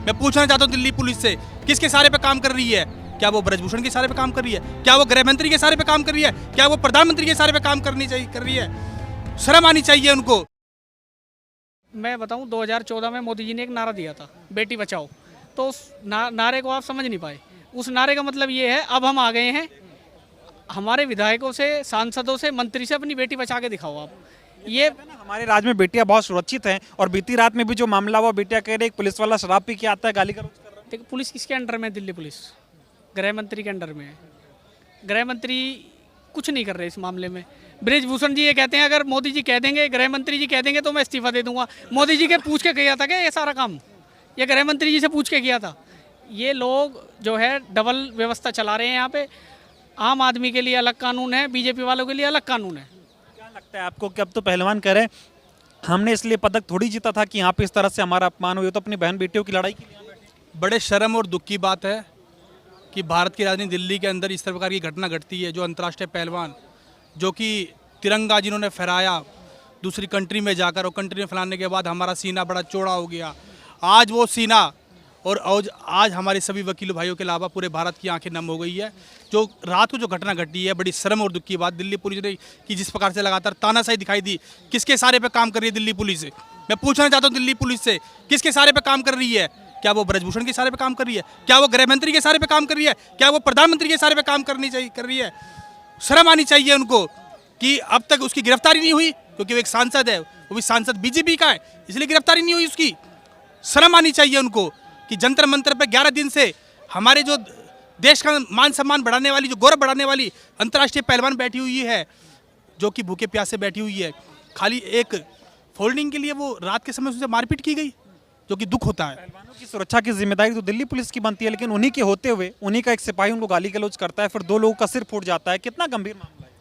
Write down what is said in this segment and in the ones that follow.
मैं पूछना चाहता हूँ दिल्ली पुलिस से, किसके इशारे पे काम कर रही है? क्या वो ब्रजभूषण के इशारे पे काम कर रही है? क्या वो गृह मंत्री के इशारे पे काम कर रही है? क्या वो प्रधानमंत्री के इशारे पे काम कर रही है? शर्म आनी चाहिए उनको। मैं बताऊं 2014 में मोदी जी ने एक नारा दिया था, बेटी बचाओ। तो उस नारे को आप समझ नहीं पाए। उस नारे का मतलब ये है, अब हम आ गए हैं, हमारे विधायकों से, सांसदों से, मंत्री से अपनी बेटी बचा के दिखाओ आप। ये हमारे राज्य में बेटियां बहुत सुरक्षित हैं और बीती रात में भी जो मामला हुआ, बेटियां कह रही एक पुलिस वाला शराब पी के आता है, गाली गलौज कर रहा है। देखो, पुलिस किसके अंडर में है? दिल्ली पुलिस गृह मंत्री के अंडर में है। गृह मंत्री कुछ नहीं कर रहे इस मामले में। ब्रजभूषण जी ये कहते हैं, अगर मोदी जी कह देंगे, गृह मंत्री जी कह देंगे तो मैं इस्तीफा दे दूंगा। मोदी जी के पूछ के किया था क्या ये सारा काम? ये गृह मंत्री जी से पूछ के किया था। ये लोग जो है डबल व्यवस्था चला रहे हैं यहाँ पे। आम आदमी के लिए अलग कानून है, बीजेपी वालों के लिए अलग कानून है। क्या लगता है आपको कि अब तो पहलवान कह रहे हैं हमने इसलिए पदक थोड़ी जीता था कि यहाँ पे इस तरह से हमारा अपमान हुआ, तो अपनी बहन बेटियों की लड़ाई के लिए। बड़े शर्म और दुख की बात है कि भारत की राजधानी दिल्ली के अंदर इस प्रकार की घटना घटती है। जो अंतर्राष्ट्रीय पहलवान जो कि तिरंगा जिन्होंने फहराया दूसरी कंट्री में जाकर, और कंट्री में फैलाने के बाद हमारा सीना बड़ा चौड़ा हो गया। आज वो सीना और आज हमारे सभी वकीलों भाइयों के अलावा पूरे भारत की आंखें नम हो गई है। जो रात को जो घटना घटी है, बड़ी शर्म और दुख की बात। दिल्ली पुलिस ने की जिस प्रकार से लगातार तानाशाही दिखाई दी, किसके इशारे पे काम कर रही है दिल्ली पुलिस? मैं पूछना चाहता हूँ दिल्ली पुलिस से, किसके इशारे पे काम कर रही है? क्या वो ब्रजभूषण के इशारे पे काम कर रही है? क्या वो गृह मंत्री के इशारे पे काम कर रही है? क्या वो प्रधानमंत्री के इशारे पे काम कर रही है? शर्म आनी चाहिए उनको कि अब तक उसकी गिरफ्तारी नहीं हुई, क्योंकि वो एक सांसद है, वो भी सांसद बीजेपी का है, इसलिए गिरफ्तारी नहीं हुई उसकी। शर्म आनी चाहिए उनको कि जंतर मंतर पे 11 दिन से हमारे जो देश का मान सम्मान बढ़ाने वाली, जो गौरव बढ़ाने वाली अंतर्राष्ट्रीय पहलवान बैठी हुई है, जो कि भूखे प्यासे बैठी हुई है, खाली एक फोल्डिंग के लिए वो रात के समय उनसे मारपीट की गई, जो कि दुख होता है। पहलवानों की सुरक्षा की जिम्मेदारी तो दिल्ली पुलिस की बनती है, लेकिन उन्हीं के होते हुए उन्हीं का एक सिपाही उनको गाली गलौज करता है, फिर 2 लोगों का सिर फूट जाता है। कितना गंभीर मामला है।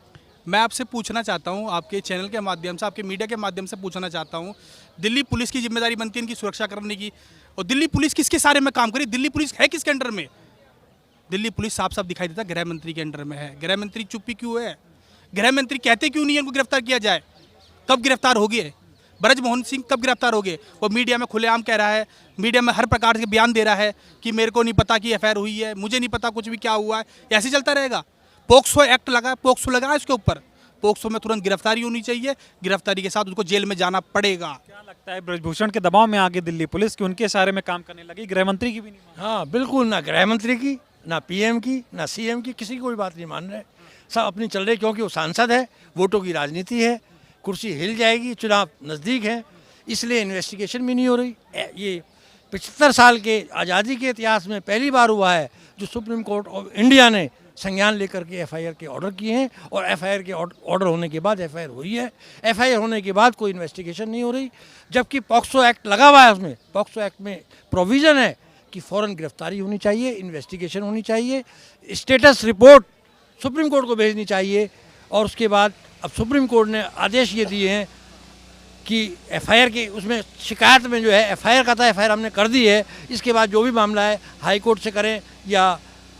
मैं आपसे पूछना चाहता हूं, आपके चैनल के माध्यम से, आपके मीडिया के माध्यम से पूछना चाहता हूं, दिल्ली पुलिस की जिम्मेदारी बनती है इनकी सुरक्षा करने की, और दिल्ली पुलिस किसके सारे में काम करी? दिल्ली पुलिस है किसके अंडर में? दिल्ली पुलिस साफ साफ दिखाई देता है गृह मंत्री के अंडर में है। गृह मंत्री चुप्पी क्यों है? गृह मंत्री कहते क्यों नहीं है इनको गिरफ्तार किया जाए? कब गिरफ्तार हो गए? ब्रजमोहन सिंह कब गिरफ्तार हो गए? वो मीडिया में खुलेआम कह रहा है, मीडिया में हर प्रकार के बयान दे रहा है कि मेरे को नहीं पता कि एफआईआर हुई है, मुझे नहीं पता कुछ भी क्या हुआ है। ऐसे चलता रहेगा? पोक्सो एक्ट लगा, पोक्सो लगा है इसके ऊपर, पोक्सो में तुरंत गिरफ्तारी होनी चाहिए, गिरफ्तारी के साथ उनको जेल में जाना पड़ेगा। क्या लगता है ब्रजभूषण के दबाव में आगे दिल्ली पुलिस की उनके इशारे में काम करने लगी, गृह मंत्री की भी नहीं मान? हाँ बिल्कुल, ना गृह मंत्री की, ना पीएम की, ना सीएम की, किसी की कोई बात नहीं मान रहे। सब अपनी चल रहे, क्योंकि वो सांसद है, वोटों की राजनीति है, कुर्सी हिल जाएगी, चुनाव नज़दीक है, इसलिए इन्वेस्टिगेशन भी नहीं हो रही। ये 75 साल के आज़ादी के इतिहास में पहली बार हुआ है जो सुप्रीम कोर्ट ऑफ इंडिया ने संज्ञान लेकर के एफआईआर के ऑर्डर किए हैं, और एफआईआर के ऑर्डर होने के बाद एफआईआर हुई है। एफआईआर होने के बाद कोई इन्वेस्टिगेशन नहीं हो रही, जबकि पॉक्सो एक्ट लगा हुआ है। उसमें पॉक्सो एक्ट में प्रोविज़न है कि फ़ौरन गिरफ्तारी होनी चाहिए, इन्वेस्टिगेशन होनी चाहिए, स्टेटस रिपोर्ट सुप्रीम कोर्ट को भेजनी चाहिए, और उसके बाद अब सुप्रीम कोर्ट ने आदेश ये दिए हैं कि एफआईआर के उसमें शिकायत में जो है एफआईआर का था, एफआईआर हमने कर दी है, इसके बाद जो भी मामला है हाई कोर्ट से करें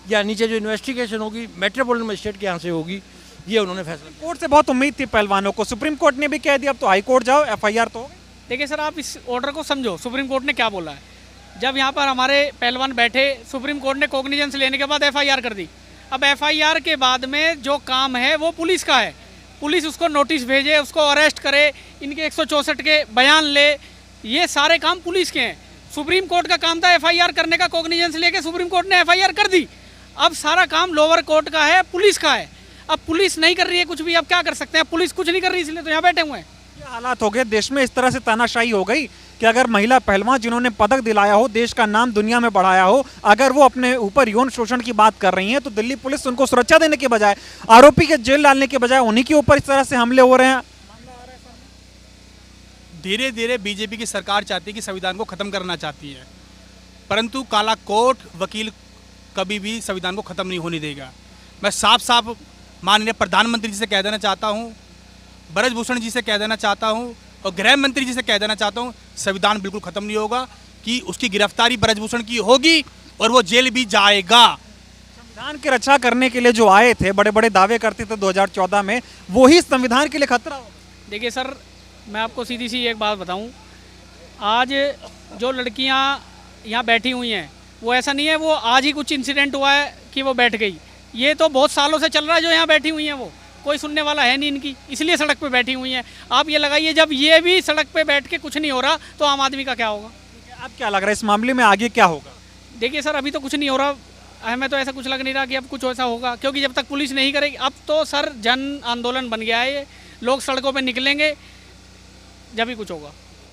या नीचे जो इन्वेस्टिगेशन होगी मेट्रोपॉलिटन मजिस्ट्रेट के यहाँ से होगी, ये उन्होंने फैसला किया। कोर्ट से बहुत उम्मीद थी पहलवानों को, सुप्रीम कोर्ट ने भी कह दिया अब तो हाई कोर्ट जाओ, एफआईआर तो। देखिए सर, आप इस ऑर्डर को समझो, सुप्रीम कोर्ट ने क्या बोला है। जब यहाँ पर हमारे पहलवान बैठे, सुप्रीम कोर्ट ने कॉग्निजेंस लेने के बाद एफआईआर कर दी। अब एफआईआर के बाद में जो काम है वो पुलिस का है, पुलिस उसको नोटिस भेजे, उसको अरेस्ट करे, इनके 164 के बयान ले, ये सारे काम पुलिस के हैं। सुप्रीम कोर्ट का काम था एफआईआर करने का, कॉग्निजेंस लेके सुप्रीम कोर्ट ने एफआईआर कर दी। अब सारा काम लोअर कोर्ट का है, पुलिस का है। अब पुलिस नहीं कर रही है कुछ भी, अब क्या कर सकते हैं? पुलिस कुछ नहीं कर रही, इसलिए तो यहाँ बैठे हुए हैं। ये हालात हो गए देश में, इस तरह से तानाशाही हो गई कि अगर महिला पहलवान जिन्होंने पदक दिलाया हो, देश का नाम दुनिया में बढ़ाया हो, अगर वो अपने ऊपर यौन शोषण की बात कर रही हैं, तो दिल्ली पुलिस उनको सुरक्षा देने के बजाय, आरोपी के जेल डालने के बजाय उन्हीं के ऊपर इस तरह से हमले हो रहे हैं। धीरे धीरे बीजेपी की सरकार चाहती है कि संविधान को खत्म करना चाहती है, परंतु काला कोर्ट वकील कभी भी संविधान को खत्म नहीं होने देगा। मैं साफ साफ माननीय प्रधानमंत्री जी से कह देना चाहता हूं, ब्रजभूषण जी से कह देना चाहता हूं, और गृह मंत्री जी से कह देना चाहता हूं, संविधान बिल्कुल खत्म नहीं होगा, कि उसकी गिरफ्तारी ब्रजभूषण की होगी और वो जेल भी जाएगा। संविधान की रक्षा करने के लिए जो आए थे, बड़े बड़े दावे करते थे 2014 में, वही संविधान के लिए खतरा हो। देखिए सर, मैं आपको सीधी सी एक बात बताऊं, आज जो लड़कियां यहाँ बैठी हुई हैं, वो ऐसा नहीं है वो आज ही कुछ इंसिडेंट हुआ है कि वो बैठ गई। ये तो बहुत सालों से चल रहा है जो यहाँ बैठी हुई हैं, वो कोई सुनने वाला है नहीं इनकी, इसलिए सड़क पे बैठी हुई हैं। आप ये लगाइए जब ये भी सड़क पे बैठ के कुछ नहीं हो रहा तो आम आदमी का क्या होगा। अब क्या लग रहा है इस मामले में आगे क्या होगा? देखिए सर, अभी तो कुछ नहीं हो रहा, हमें तो ऐसा कुछ लग नहीं रहा कि अब कुछ ऐसा होगा, क्योंकि जब तक पुलिस नहीं करेगी, अब तो सर जन आंदोलन बन गया है ये, लोग सड़कों पे निकलेंगे जब ही कुछ होगा।